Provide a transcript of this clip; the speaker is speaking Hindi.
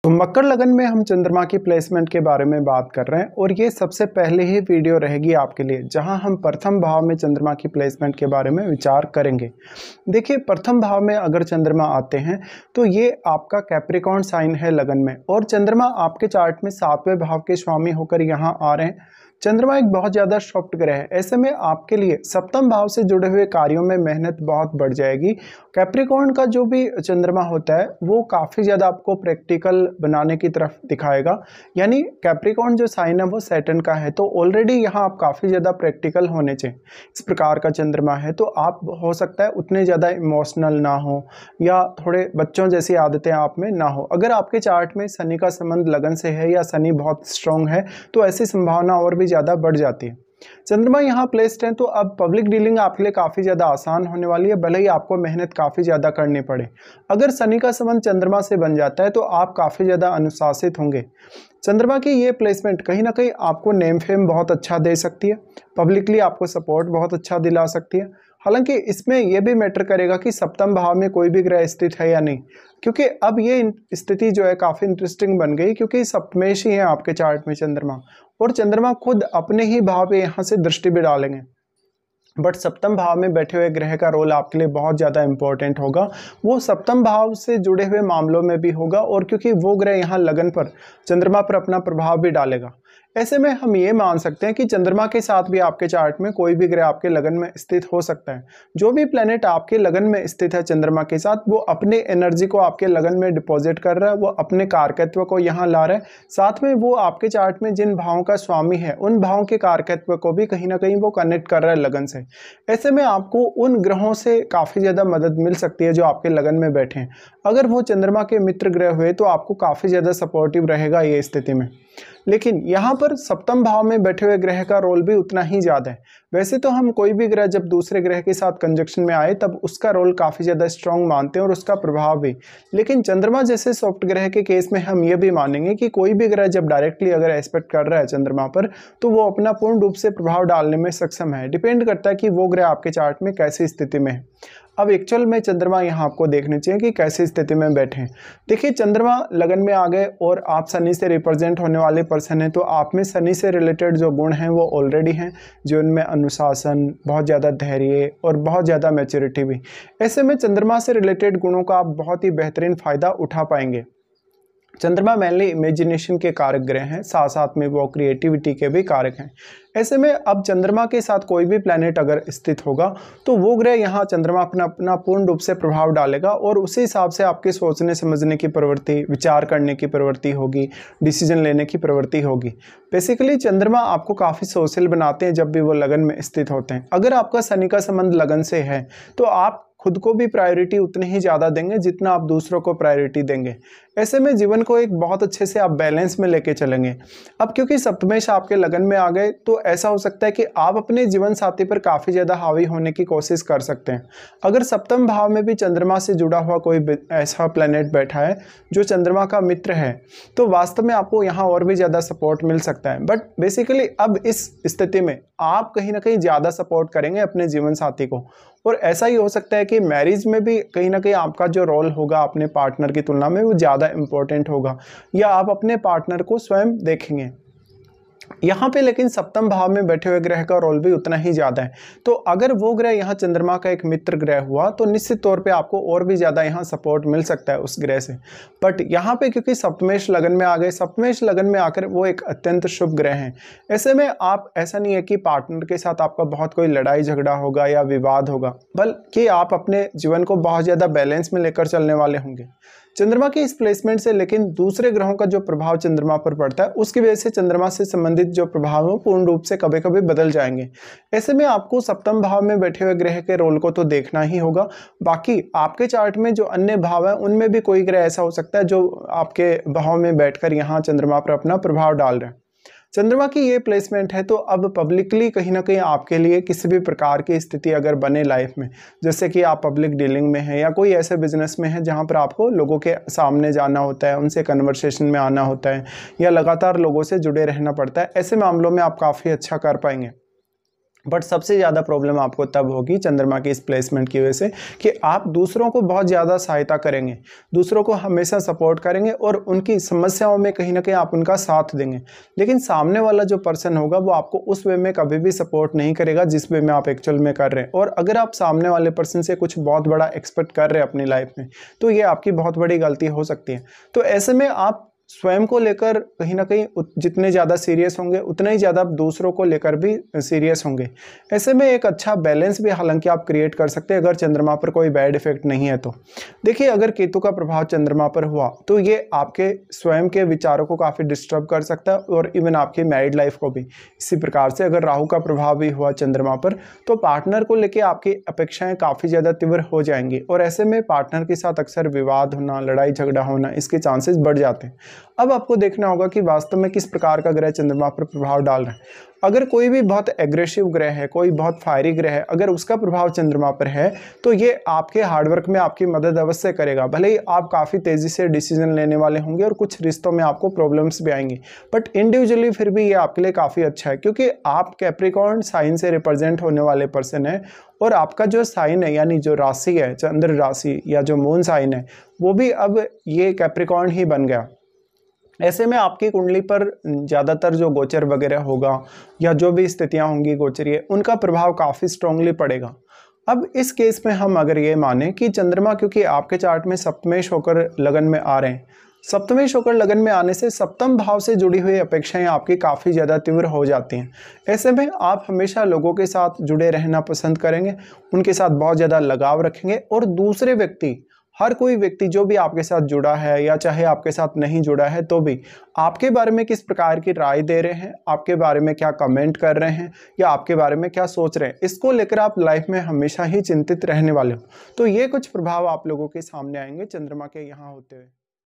तो मकर लगन में हम चंद्रमा की प्लेसमेंट के बारे में बात कर रहे हैं और ये सबसे पहले ही वीडियो रहेगी आपके लिए जहां हम प्रथम भाव में चंद्रमा की प्लेसमेंट के बारे में विचार करेंगे। देखिए, प्रथम भाव में अगर चंद्रमा आते हैं तो ये आपका कैप्रिकॉर्न साइन है लगन में, और चंद्रमा आपके चार्ट में 7वें भाव के स्वामी होकर यहाँ आ रहे हैं। चंद्रमा एक बहुत ज़्यादा सॉफ्ट ग्रह है, ऐसे में आपके लिए सप्तम भाव से जुड़े हुए कार्यों में मेहनत बहुत बढ़ जाएगी। कैप्रिकॉर्न का जो भी चंद्रमा होता है वो काफ़ी ज़्यादा आपको प्रैक्टिकल बनाने की तरफ दिखाएगा, यानी कैप्रिकॉर्न जो साइन है वो सैटर्न का है, तो ऑलरेडी यहाँ आप काफ़ी ज़्यादा प्रैक्टिकल होने चाहिए। इस प्रकार का चंद्रमा है तो आप हो सकता है उतने ज़्यादा इमोशनल ना हो या थोड़े बच्चों जैसी आदतें आप में ना हो। अगर आपके चार्ट में शनि का संबंध लगन से है या शनि बहुत स्ट्रॉन्ग है तो ऐसी संभावना और भी ज़्यादा बढ़ जाती है। चंद्रमा यहाँ प्लेस्ड है तो अब पब्लिक डीलिंग आपके लिए काफ़ी ज़्यादा आसान होने वाली है, भले ही आपको मेहनत काफ़ी ज़्यादा करनी पड़े। अगर शनि का संबंध चंद्रमा से बन जाता है तो आप काफ़ी ज़्यादा अनुशासित होंगे। चंद्रमा की ये प्लेसमेंट कहीं ना कहीं आपको नेम फेम बहुत अच्छा दे सकती है, पब्लिकली आपको सपोर्ट बहुत अच्छा दिला सकती है। हालांकि इसमें यह भी मैटर करेगा कि सप्तम भाव में कोई भी ग्रह स्थित है या नहीं, क्योंकि अब ये स्थिति जो है काफ़ी इंटरेस्टिंग बन गई, क्योंकि सप्तमेश ही है आपके चार्ट में चंद्रमा, और चंद्रमा खुद अपने ही भाव पे यहाँ से दृष्टि भी डालेंगे। बट सप्तम भाव में बैठे हुए ग्रह का रोल आपके लिए बहुत ज़्यादा इंपॉर्टेंट होगा, वो सप्तम भाव से जुड़े हुए मामलों में भी होगा, और क्योंकि वो ग्रह यहाँ लगन पर चंद्रमा पर अपना प्रभाव भी डालेगा। ऐसे में हम ये मान सकते हैं कि चंद्रमा के साथ भी आपके चार्ट में कोई भी ग्रह आपके लगन में स्थित हो सकता है। जो भी प्लेनेट आपके लगन में स्थित है चंद्रमा के साथ, वो अपने एनर्जी को आपके लगन में डिपॉजिट कर रहा है, वो अपने कारकत्व को यहाँ ला रहा है। साथ में वो आपके चार्ट में जिन भावों का स्वामी है उन भावों के कारकत्व को भी कहीं ना कहीं वो कनेक्ट कर रहा है लगन से। ऐसे में आपको उन ग्रहों से काफ़ी ज़्यादा मदद मिल सकती है जो आपके लगन में बैठे हैं। अगर वो चंद्रमा के मित्र ग्रह हुए तो आपको काफ़ी ज़्यादा सपोर्टिव रहेगा ये स्थिति में। लेकिन यहाँ पर सप्तम भाव में बैठे हुए ग्रह का रोल भी उतना ही ज़्यादा है। वैसे तो हम कोई भी ग्रह जब दूसरे ग्रह के साथ कंजक्शन में आए तब उसका रोल काफ़ी ज़्यादा स्ट्रॉन्ग मानते हैं और उसका प्रभाव भी, लेकिन चंद्रमा जैसे सॉफ्ट ग्रह के केस में हम ये भी मानेंगे कि कोई भी ग्रह जब डायरेक्टली अगर एस्पेक्ट कर रहा है चंद्रमा पर तो वो अपना पूर्ण रूप से प्रभाव डालने में सक्षम है। डिपेंड करता है कि वो ग्रह आपके चार्ट में कैसी स्थिति में है। अब एक्चुअल में चंद्रमा यहाँ आपको देखने चाहिए कि कैसी स्थिति में बैठे हैं। देखिए, चंद्रमा लगन में आ गए और आप शनि से रिप्रेजेंट होने वाले पर्सन हैं, तो आप में शनि से रिलेटेड जो गुण हैं वो ऑलरेडी हैं, जो इनमें अनुशासन, बहुत ज़्यादा धैर्य और बहुत ज़्यादा मैच्योरिटी भी। ऐसे में चंद्रमा से रिलेटेड गुणों का आप बहुत ही बेहतरीन फ़ायदा उठा पाएंगे। चंद्रमा मेनली इमेजिनेशन के कारक ग्रह हैं, साथ साथ में वो क्रिएटिविटी के भी कारक हैं। ऐसे में अब चंद्रमा के साथ कोई भी प्लैनेट अगर स्थित होगा तो वो ग्रह यहाँ चंद्रमा अपना पूर्ण रूप से प्रभाव डालेगा, और उसी हिसाब से आपके सोचने समझने की प्रवृत्ति, विचार करने की प्रवृत्ति होगी, डिसीजन लेने की प्रवृत्ति होगी। बेसिकली चंद्रमा आपको काफ़ी सोशल बनाते हैं जब भी वो लगन में स्थित होते हैं। अगर आपका शनि का संबंध लगन से है तो आप खुद को भी प्रायोरिटी उतनी ही ज़्यादा देंगे जितना आप दूसरों को प्रायोरिटी देंगे। ऐसे में जीवन को एक बहुत अच्छे से आप बैलेंस में लेके चलेंगे। अब क्योंकि सप्तमेश आपके लगन में आ गए तो ऐसा हो सकता है कि आप अपने जीवन साथी पर काफ़ी ज़्यादा हावी होने की कोशिश कर सकते हैं। अगर सप्तम भाव में भी चंद्रमा से जुड़ा हुआ कोई ऐसा प्लैनेट बैठा है जो चंद्रमा का मित्र है तो वास्तव में आपको यहाँ और भी ज़्यादा सपोर्ट मिल सकता है। बट बेसिकली अब इस स्थिति में आप कहीं ना कहीं ज़्यादा सपोर्ट करेंगे अपने जीवन साथी को, और ऐसा ही हो सकता है कि मैरिज में भी कहीं ना कहीं आपका जो रोल होगा अपने पार्टनर की तुलना में वो ज़्यादा इंपॉर्टेंट होगा, या आप अपने पार्टनर को स्वयं देखेंगे यहाँ पे। लेकिन सप्तम भाव में बैठे हुए ग्रह का रोल भी उतना ही ज़्यादा है, तो अगर वो ग्रह यहाँ चंद्रमा का एक मित्र ग्रह हुआ तो निश्चित तौर पे आपको और भी ज़्यादा यहाँ सपोर्ट मिल सकता है उस ग्रह से। बट यहाँ पे क्योंकि सप्तमेश लगन में आ गए, सप्तमेश लगन में आकर वो एक अत्यंत शुभ ग्रह हैं। ऐसे में आप, ऐसा नहीं है कि पार्टनर के साथ आपका बहुत कोई लड़ाई झगड़ा होगा या विवाद होगा, बल्कि आप अपने जीवन को बहुत ज़्यादा बैलेंस में लेकर चलने वाले होंगे चंद्रमा की इस प्लेसमेंट से। लेकिन दूसरे ग्रहों का जो प्रभाव चंद्रमा पर पड़ता है उसकी वजह से चंद्रमा से संबंधित जो प्रभाव है पूर्ण रूप से कभी कभी बदल जाएंगे। ऐसे में आपको सप्तम भाव में बैठे हुए ग्रह के रोल को तो देखना ही होगा। बाकी आपके चार्ट में जो अन्य भाव है उनमें भी कोई ग्रह ऐसा हो सकता है जो आपके भाव में बैठकर यहाँ चंद्रमा पर अपना प्रभाव डाल रहे हैं। चंद्रमा की ये प्लेसमेंट है तो अब पब्लिकली कहीं ना कहीं आपके लिए किसी भी प्रकार की स्थिति अगर बने लाइफ में, जैसे कि आप पब्लिक डीलिंग में हैं या कोई ऐसे बिजनेस में है जहां पर आपको लोगों के सामने जाना होता है, उनसे कन्वर्सेशन में आना होता है या लगातार लोगों से जुड़े रहना पड़ता है, ऐसे मामलों में आप काफ़ी अच्छा कर पाएंगे। बट सबसे ज़्यादा प्रॉब्लम आपको तब होगी चंद्रमा की इस प्लेसमेंट की वजह से कि आप दूसरों को बहुत ज़्यादा सहायता करेंगे, दूसरों को हमेशा सपोर्ट करेंगे और उनकी समस्याओं में कहीं ना कहीं आप उनका साथ देंगे। लेकिन सामने वाला जो पर्सन होगा वो आपको उस वे में कभी भी सपोर्ट नहीं करेगा जिस वे में आप एक्चुअल में कर रहे हैं। और अगर आप सामने वाले पर्सन से कुछ बहुत बड़ा एक्सपेक्ट कर रहे हैं अपनी लाइफ में, तो ये आपकी बहुत बड़ी गलती हो सकती है। तो ऐसे में आप स्वयं को लेकर कहीं ना कहीं जितने ज़्यादा सीरियस होंगे उतना ही ज़्यादा आप दूसरों को लेकर भी सीरियस होंगे। ऐसे में एक अच्छा बैलेंस भी हालांकि आप क्रिएट कर सकते हैं अगर चंद्रमा पर कोई बैड इफेक्ट नहीं है तो। देखिए, अगर केतु का प्रभाव चंद्रमा पर हुआ तो ये आपके स्वयं के विचारों को काफ़ी डिस्टर्ब कर सकता है और इवन आपकी मैरिड लाइफ को भी। इसी प्रकार से अगर राहु का प्रभाव भी हुआ चंद्रमा पर तो पार्टनर को लेकर आपकी अपेक्षाएं काफ़ी ज़्यादा तीव्र हो जाएंगी और ऐसे में पार्टनर के साथ अक्सर विवाद होना, लड़ाई झगड़ा होना, इसके चांसेस बढ़ जाते हैं। अब आपको देखना होगा कि वास्तव में किस प्रकार का ग्रह चंद्रमा पर प्रभाव डाल रहा है। अगर कोई भी बहुत एग्रेसिव ग्रह है, कोई बहुत फायरी ग्रह है, अगर उसका प्रभाव चंद्रमा पर है तो ये आपके हार्डवर्क में आपकी मदद अवश्य करेगा। भले ही आप काफ़ी तेज़ी से डिसीजन लेने वाले होंगे और कुछ रिश्तों में आपको प्रॉब्लम्स भी आएंगी, बट इंडिविजुअली फिर भी ये आपके लिए काफ़ी अच्छा है क्योंकि आप कैप्रिकॉर्न साइन से रिप्रेजेंट होने वाले पर्सन है और आपका जो साइन है यानी जो राशि है, चंद्र राशि या जो मून साइन है, वो भी अब ये कैप्रिकॉर्न ही बन गया। ऐसे में आपकी कुंडली पर ज़्यादातर जो गोचर वगैरह होगा या जो भी स्थितियां होंगी गोचरीय, उनका प्रभाव काफ़ी स्ट्रांगली पड़ेगा। अब इस केस में हम अगर ये माने कि चंद्रमा क्योंकि आपके चार्ट में सप्तमेश होकर लगन में आ रहे हैं, सप्तमेश होकर लगन में आने से सप्तम भाव से जुड़ी हुई अपेक्षाएं आपकी काफ़ी ज़्यादा तीव्र हो जाती हैं। ऐसे में आप हमेशा लोगों के साथ जुड़े रहना पसंद करेंगे, उनके साथ बहुत ज़्यादा लगाव रखेंगे और दूसरे व्यक्ति, हर कोई व्यक्ति जो भी आपके साथ जुड़ा है या चाहे आपके साथ नहीं जुड़ा है तो भी आपके बारे में किस प्रकार की राय दे रहे हैं, आपके बारे में क्या कमेंट कर रहे हैं या आपके बारे में क्या सोच रहे हैं, इसको लेकर आप लाइफ में हमेशा ही चिंतित रहने वाले हो। तो ये कुछ प्रभाव आप लोगों के सामने आएंगे चंद्रमा के यहाँ होते हुए।